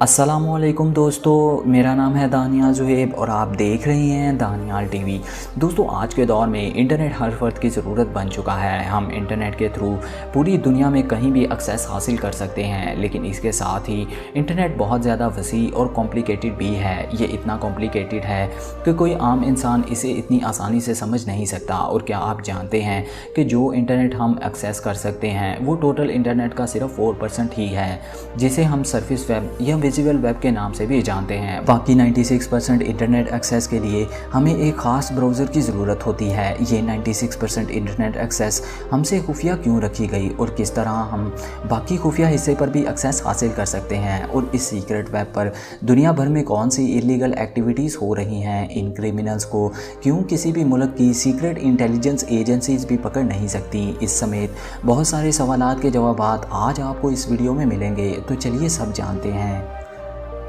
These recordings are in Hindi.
अस्सलामुअलैकुम दोस्तों, मेरा नाम है दानियाल ज़ुहैब और आप देख रहे हैं दानियाल टीवी। दोस्तों, आज के दौर में इंटरनेट हर फर्द की ज़रूरत बन चुका है। हम इंटरनेट के थ्रू पूरी दुनिया में कहीं भी एक्सेस हासिल कर सकते हैं, लेकिन इसके साथ ही इंटरनेट बहुत ज़्यादा वसी और कॉम्प्लिकेटेड भी है। ये इतना कॉम्प्लिकेटेड है कि कोई आम इंसान इसे इतनी आसानी से समझ नहीं सकता। और क्या आप जानते हैं कि जो इंटरनेट हम एक्सेस कर सकते हैं वो टोटल इंटरनेट का सिर्फ 4% ही है, जिसे हम सरफेस वेब या विजुअल वेब के नाम से भी जानते हैं। बाकी 96% इंटरनेट एक्सेस के लिए हमें एक ख़ास ब्राउज़र की ज़रूरत होती है। ये 96% इंटरनेट एक्सेस हमसे खुफिया क्यों रखी गई और किस तरह हम बाकी खुफिया हिस्से पर भी एक्सेस हासिल कर सकते हैं, और इस सीक्रेट वेब पर दुनिया भर में कौन सी इलीगल एक्टिविटीज़ हो रही हैं, इन क्रिमिनल्स को क्यों किसी भी मुल्क की सीक्रेट इंटेलिजेंस एजेंसीज भी पकड़ नहीं सकती, इस समेत बहुत सारे सवालात के जवाब आज आपको इस वीडियो में मिलेंगे। तो चलिए सब जानते हैं।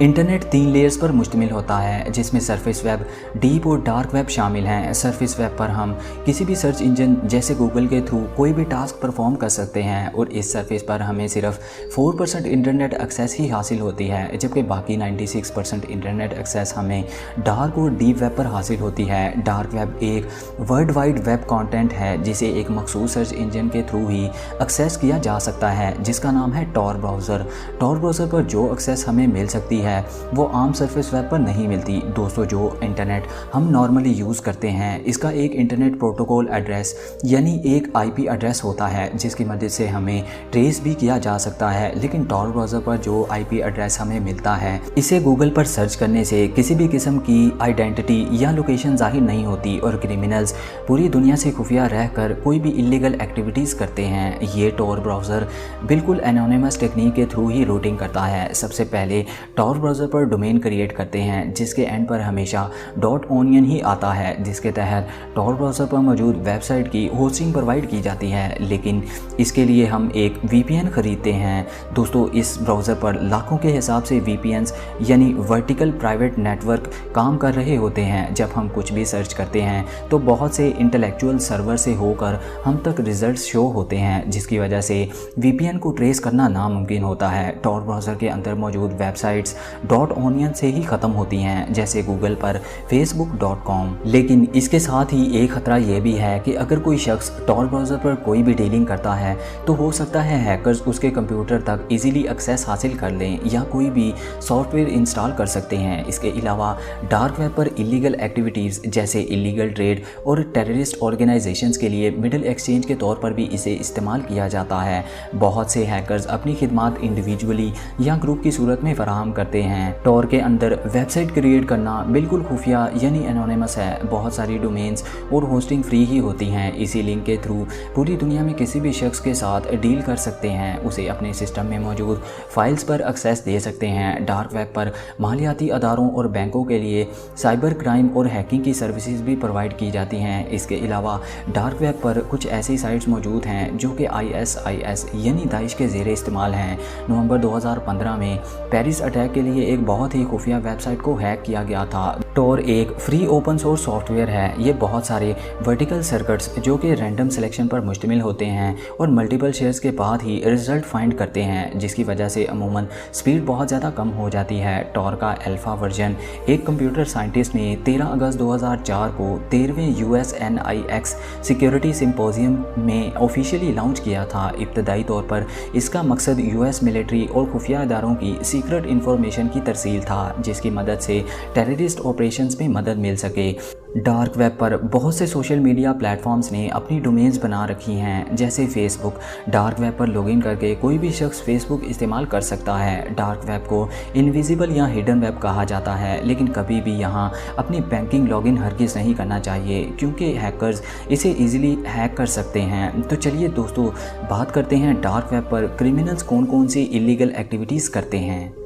इंटरनेट 3 लेयर्स पर मुश्तमिल होता है, जिसमें सरफेस वेब, डीप और डार्क वेब शामिल हैं। सरफेस वेब पर हम किसी भी सर्च इंजन जैसे गूगल के थ्रू कोई भी टास्क परफॉर्म कर सकते हैं, और इस सरफेस पर हमें सिर्फ 4% इंटरनेट एक्सेस ही हासिल होती है, जबकि बाकी 96% इंटरनेट एक्सेस हमें डार्क और डीप वेब पर हासिल होती है। डार्क वेब एक वर्ल्ड वाइड वेब कंटेंट है जिसे एक मखसूस सर्च इंजन के थ्रू ही एक्सेस किया जा सकता है, जिसका नाम है टॉर ब्राउज़र। टॉर ब्राउज़र पर जो एक्सेस हमें मिल सकती है वो आम सरफेस वेब पर नहीं मिलती। दोस्तों, जो इंटरनेट हम नॉर्मली यूज़ करते हैं इसका एक इंटरनेट प्रोटोकॉल एड्रेस यानी एक आईपी एड्रेस होता है, जिसकी मदद से हमें ट्रेस भी किया जा सकता है। लेकिन टॉर ब्राउज़र पर जो आईपी एड्रेस हमें मिलता है इसे गूगल पर सर्च करने से किसी भी किस्म की आइडेंटिटी या लोकेशन जाहिर नहीं होती, और क्रिमिनल्स पूरी दुनिया से खुफिया रहकर कोई भी इलीगल एक्टिविटीज़ करते हैं। ये टॉर ब्राउज़र बिल्कुल एनोनिमस टेक्निक के थ्रू ही रूटिंग करता है। सबसे पहले टॉर ब्राउज़र पर डोमेन क्रिएट करते हैं, जिसके एंड पर हमेशा .onion ही आता है, जिसके तहत टॉर ब्राउज़र पर मौजूद वेबसाइट की होस्टिंग प्रोवाइड की जाती है। लेकिन इसके लिए हम एक VPN खरीदते हैं। दोस्तों, इस ब्राउज़र पर लाखों के हिसाब से VPNs यानी वर्टिकल प्राइवेट नेटवर्क काम कर रहे होते हैं। जब हम कुछ भी सर्च करते हैं तो बहुत से इंटेलेक्चुअल सर्वर से होकर हम तक रिजल्ट शो होते हैं, जिसकी वजह से VPN को ट्रेस करना नामुमकिन होता है। टॉर ब्राउज़र के अंदर मौजूद वेबसाइट्स .onion से ही ख़त्म होती हैं, जैसे गूगल पर facebook.com। लेकिन इसके साथ ही एक ख़तरा ये भी है कि अगर कोई शख्स टॉर ब्राउज़र पर कोई भी डीलिंग करता है तो हो सकता है हैकर्स उसके कंप्यूटर तक इजीली एक्सेस हासिल कर लें या कोई भी सॉफ्टवेयर इंस्टॉल कर सकते हैं। इसके अलावा डार्क वेब पर इलीगल एक्टिविटीज़ जैसे इलीगल ट्रेड और टेररिस्ट ऑर्गेनाइजेशंस के लिए मिडल एक्सचेंज के तौर पर भी इसे इस्तेमाल किया जाता है। बहुत से हैकर्स अपनी खिदमात इंडिविजुअली या ग्रुप की सूरत में फराहम करते हैं। टॉर के अंदर वेबसाइट क्रिएट करना बिल्कुल खुफिया यानी एनोनिमस है। बहुत सारी डोमेन्स और होस्टिंग फ्री ही होती हैं। इसी लिंक के थ्रू पूरी दुनिया में किसी भी शख्स के साथ डील कर सकते हैं, उसे अपने सिस्टम में मौजूद फाइल्स पर एक्सेस दे सकते हैं। डार्क वेब पर मालियाती अदारों और बैंकों के लिए साइबर क्राइम और हैकिंग की सर्विसेज भी प्रोवाइड की जाती हैं। इसके अलावा डार्क वेब पर कुछ ऐसी साइट्स मौजूद हैं जो कि ISIS यानी दाइश के ज़ेरे इस्तेमाल हैं। नवंबर 2015 में पेरिस अटैक के लिए एक बहुत ही खुफिया वेबसाइट को हैक किया गया था। टॉर एक फ्री ओपन सोर्स सॉफ्टवेयर है। ये बहुत सारे वर्टिकल सर्किट्स जो कि रैंडम सिलेक्शन पर मुश्तमिल होते हैं और मल्टीपल शेयर्स के बाद ही रिजल्ट फाइंड करते हैं, जिसकी वजह से अमूमन स्पीड बहुत ज़्यादा कम हो जाती है। टॉर का अल्फ़ा वर्जन एक कंप्यूटर साइंटिस्ट ने 13 अगस्त 2004 को 13वें USNIX सिक्योरिटी सिंपोजियम में ऑफिशियली लॉन्च किया था। इब्तदाई तौर पर इसका मकसद US मिलिट्री और खुफिया इदारों की सीक्रेट इंफॉर्मेशन की तरसील था, जिसकी मदद से टेररिस्ट ऑपरेशंस में मदद मिल सके। डार्क वेब पर बहुत से सोशल मीडिया प्लेटफॉर्म्स ने अपनी डोमेन्स बना रखी हैं, जैसे फेसबुक। डार्क वेब पर लॉगिन करके कोई भी शख्स फेसबुक इस्तेमाल कर सकता है। डार्क वेब को इनविजिबल या हिडन वेब कहा जाता है, लेकिन कभी भी यहाँ अपनी बैंकिंग लॉगिन हरगिज़ नहीं करना चाहिए, क्योंकि हैकर्स इसे ईजिली हैक कर सकते हैं। तो चलिए दोस्तों, बात करते हैं डार्क वेब पर क्रिमिनल्स कौन कौन सी इलीगल एक्टिविटीज़ करते हैं।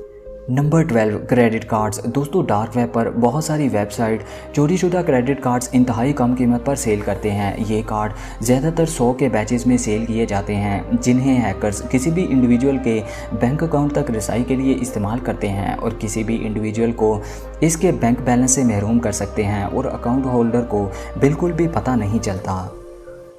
Number 12, credit cards. दोस्तों, डार्क वेब पर बहुत सारी वेबसाइट चोरीशुदा क्रेडिट कार्ड्स इंतहाई कम कीमत पर सेल करते हैं। ये कार्ड ज़्यादातर 100 के बैचेस में सेल किए जाते हैं, जिन्हें हैकर्स किसी भी इंडिविजुअल के बैंक अकाउंट तक रसाई के लिए इस्तेमाल करते हैं, और किसी भी इंडिविजुअल को इसके बैंक बैलेंस से महरूम कर सकते हैं और अकाउंट होल्डर को बिल्कुल भी पता नहीं चलता।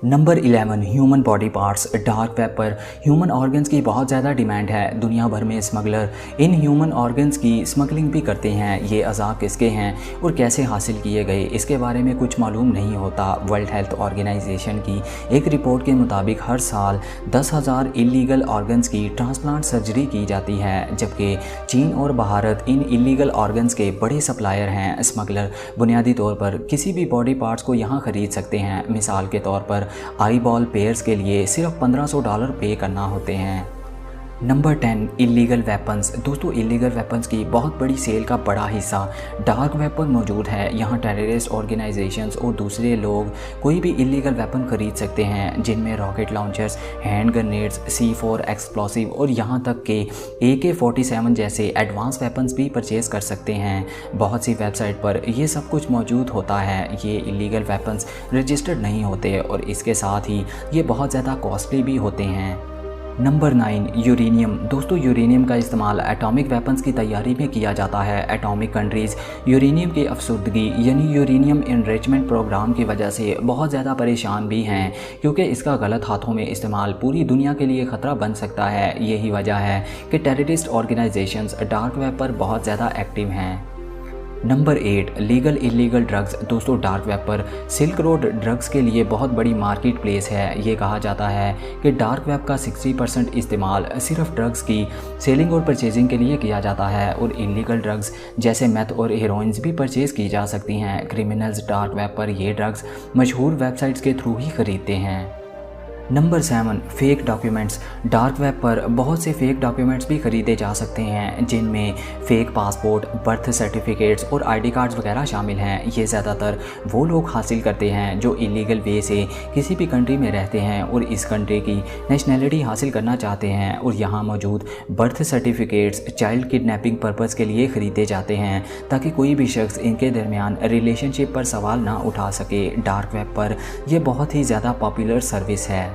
Number 11 human body parts. Dark web पर ह्यूमन ऑर्गन्स की बहुत ज़्यादा डिमांड है। दुनिया भर में स्मगलर इन ह्यूमन ऑर्गन्स की स्मगलिंग भी करते हैं। ये अज़ाब किसके हैं और कैसे हासिल किए गए, इसके बारे में कुछ मालूम नहीं होता। वर्ल्ड हेल्थ ऑर्गेनाइजेशन की एक रिपोर्ट के मुताबिक हर साल 10,000 इलीगल ऑर्गन्स की ट्रांसप्लांट सर्जरी की जाती है, जबकि चीन और भारत इन इलीगल ऑर्गन्स के बड़े सप्लायर हैं। स्मगलर बुनियादी तौर पर किसी भी बॉडी पार्ट्स को यहाँ ख़रीद सकते हैं। मिसाल के तौर पर आई बॉल पेयर्स के लिए सिर्फ $1500 पे करना होते हैं। Number 10 illegal weapons. दोस्तों, इलीगल वेपन्स की बहुत बड़ी सेल का बड़ा हिस्सा डार्क वेब पर मौजूद है। यहाँ टेररिस्ट ऑर्गेनाइजेशंस और दूसरे लोग कोई भी इलीगल वेपन खरीद सकते हैं, जिनमें rocket launchers, hand grenades, C4 explosive और यहाँ तक कि AK-47 जैसे एडवांस वेपन्स भी परचेज़ कर सकते हैं। बहुत सी वेबसाइट पर ये सब कुछ मौजूद होता है। ये इलीगल वेपन्स रजिस्टर्ड नहीं होते और इसके साथ ही ये बहुत ज़्यादा कॉस्टली भी होते हैं। Number 9 uranium. दोस्तों, यूरेनियम का इस्तेमाल एटॉमिक वेपन्स की तैयारी में किया जाता है। एटॉमिक कंट्रीज़ यूरेनियम की अफसुर्दगी यानी यूरेनियम इनरिचमेंट प्रोग्राम की वजह से बहुत ज़्यादा परेशान भी हैं, क्योंकि इसका गलत हाथों में इस्तेमाल पूरी दुनिया के लिए ख़तरा बन सकता है। यही वजह है कि टेररिस्ट ऑर्गेनाइजेशंस डार्क वेब पर बहुत ज़्यादा एक्टिव हैं। Number 8 legal illegal drugs. दोस्तों, डार्क वेब पर सिल्क रोड ड्रग्स के लिए बहुत बड़ी मार्केट प्लेस है। ये कहा जाता है कि डार्क वेब का 60% इस्तेमाल सिर्फ ड्रग्स की सेलिंग और परचेजिंग के लिए किया जाता है और इलीगल ड्रग्स जैसे मेथ और हेरोइंस भी परचेज़ की जा सकती हैं। क्रिमिनल्स डार्क वेब पर ये ड्रग्स मशहूर वेबसाइट्स के थ्रू ही खरीदते हैं। Number 7 fake documents. Dark web पर बहुत से फेक डॉक्यूमेंट्स भी ख़रीदे जा सकते हैं, जिनमें फ़ेक पासपोर्ट, बर्थ सर्टिफिकेट्स और आईडी कार्ड्स वगैरह शामिल हैं। ये ज़्यादातर वो लोग हासिल करते हैं जो इलीगल वे से किसी भी कंट्री में रहते हैं और इस कंट्री की नेशनैलिटी हासिल करना चाहते हैं, और यहाँ मौजूद birth certificates child kidnapping purpose के लिए ख़रीदे जाते हैं ताकि कोई भी शख्स इनके दरमियान रिलेशनशिप पर सवाल ना उठा सके। डार्क वेब पर यह बहुत ही ज़्यादा पॉपुलर सर्विस है।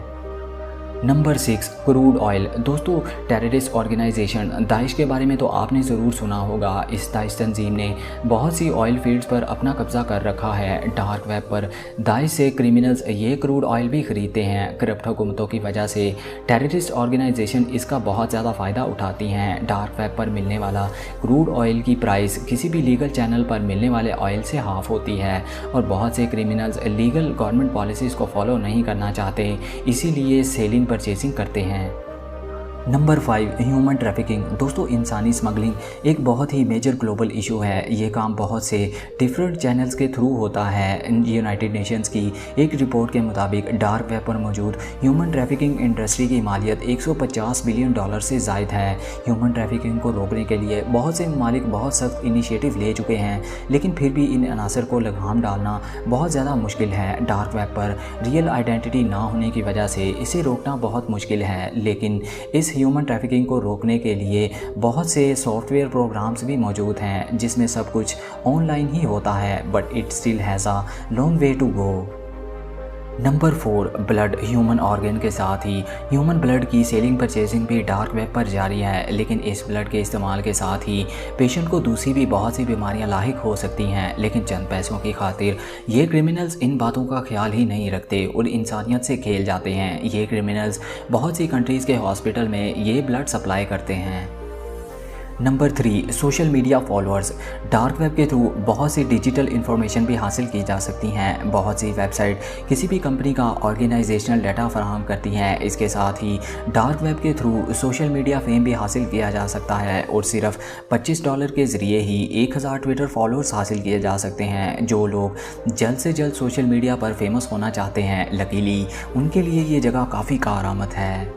Number 6 crude oil. दोस्तों, टेररिस्ट ऑर्गेनाइजेशन दाइश के बारे में तो आपने ज़रूर सुना होगा। इस दाइश तंजीम ने बहुत सी ऑयल फील्ड्स पर अपना कब्ज़ा कर रखा है। डार्क वेब पर दाइश से क्रिमिनल्स ये क्रूड ऑयल भी ख़रीदते हैं। करप्ट हुकूमतों की वजह से टेररिस्ट ऑर्गेनाइजेशन इसका बहुत ज़्यादा फ़ायदा उठाती हैं। डार्क वेब पर मिलने वाला क्रूड ऑयल की प्राइस किसी भी लीगल चैनल पर मिलने वाले ऑयल से हाफ़ होती है, और बहुत से क्रिमिनल्स लीगल गवर्नमेंट पॉलिसीज़ को फॉलो नहीं करना चाहते, इसीलिए सेलिंग परचेजिंग करते हैं। Number 5 human trafficking. दोस्तों, इंसानी स्मगलिंग एक बहुत ही मेजर ग्लोबल इशू है। ये काम बहुत से डिफरेंट चैनल्स के थ्रू होता है। यूनाइटेड नेशंस की एक रिपोर्ट के मुताबिक डार्क वेब पर मौजूद ह्यूमन ट्रैफिकिंग इंडस्ट्री की मालियत $150 बिलियन से ज़ायद है। ह्यूमन ट्रैफिकिंग को रोकने के लिए बहुत से ममालिक बहुत सख्त इनिशिएटिव ले चुके हैं, लेकिन फिर भी इन अनासर को लगाम डालना बहुत ज़्यादा मुश्किल है। डार्क वेब पर रियल आइडेंटिटी ना होने की वजह से इसे रोकना बहुत मुश्किल है, लेकिन इस ह्यूमन ट्रैफिकिंग को रोकने के लिए बहुत से सॉफ्टवेयर प्रोग्राम्स भी मौजूद हैं, जिसमें सब कुछ ऑनलाइन ही होता है, but it still has a long way to go. Number 4 blood. Human organ के साथ ही ह्यूमन ब्लड की सेलिंग परचेजिंग भी डार्क वेब पर जारी है, लेकिन इस ब्लड के इस्तेमाल के साथ ही पेशेंट को दूसरी भी बहुत सी बीमारियां लाहिक हो सकती हैं, लेकिन चंद पैसों की खातिर ये क्रिमिनल्स इन बातों का ख्याल ही नहीं रखते और इंसानियत से खेल जाते हैं। ये क्रिमिनल्स बहुत सी कंट्रीज़ के हॉस्पिटल में ये ब्लड सप्लाई करते हैं। Number 3 social media followers. Dark web के थ्रू बहुत सी डिजिटल इन्फॉर्मेशन भी हासिल की जा सकती हैं। बहुत सी वेबसाइट किसी भी कंपनी का ऑर्गेनाइजेशनल डाटा फराहम करती हैं। इसके साथ ही डार्क वेब के थ्रू सोशल मीडिया फेम भी हासिल किया जा सकता है और सिर्फ $25 के ज़रिए ही 1000 ट्विटर फॉलोअर्स हासिल किए जा सकते हैं। जो लोग जल्द से जल्द सोशल मीडिया पर फेमस होना चाहते हैं, लकीली उनके लिए ये जगह काफ़ी कारआमद है।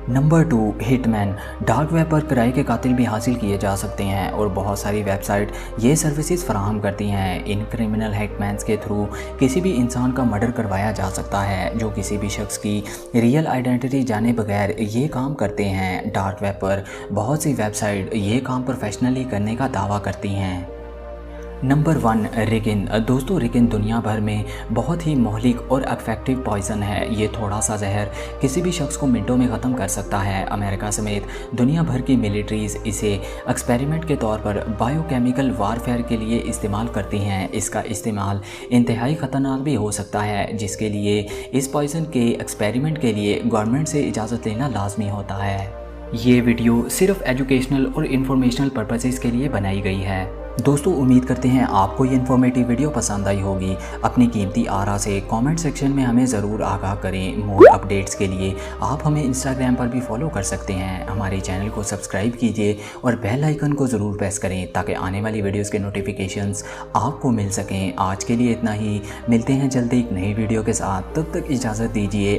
Number 2 hitman. डार्क वेब पर किराए के कातिल भी हासिल किए जा सकते हैं और बहुत सारी वेबसाइट ये सर्विसेज फराहम करती हैं। इन क्रिमिनल हिटमैन्स के थ्रू किसी भी इंसान का मर्डर करवाया जा सकता है, जो किसी भी शख्स की रियल आइडेंटिटी जाने बगैर ये काम करते हैं। डार्क वेब पर बहुत सी वेबसाइट ये काम प्रोफेशनली करने का दावा करती हैं। नंबर 1, रिकिन। दोस्तों, रिकिन दुनिया भर में बहुत ही मौलिक और इफेक्टिव पॉइजन है। ये थोड़ा सा जहर किसी भी शख्स को मिनटों में ख़त्म कर सकता है। अमेरिका समेत दुनिया भर की मिलिट्रीज़ इसे एक्सपेरिमेंट के तौर पर बायोकेमिकल वारफेयर के लिए इस्तेमाल करती हैं। इसका इस्तेमाल इंतहाई ख़तरनाक भी हो सकता है, जिसके लिए इस पॉइजन के एक्सपेरिमेंट के लिए गवर्नमेंट से इजाज़त लेना लाजमी होता है। ये वीडियो सिर्फ एजुकेशनल और इन्फॉर्मेशनल पर्पसेस के लिए बनाई गई है। दोस्तों, उम्मीद करते हैं आपको ये इन्फॉर्मेटिव वीडियो पसंद आई होगी। अपनी कीमती आरा से कमेंट सेक्शन में हमें ज़रूर आगाह करें। मोर अपडेट्स के लिए आप हमें इंस्टाग्राम पर भी फॉलो कर सकते हैं। हमारे चैनल को सब्सक्राइब कीजिए और बेल आइकन को ज़रूर प्रेस करें ताकि आने वाली वीडियोज़ के नोटिफिकेशंस आपको मिल सकें। आज के लिए इतना ही, मिलते हैं जल्दी एक नई वीडियो के साथ। तब तक इजाज़त दीजिए।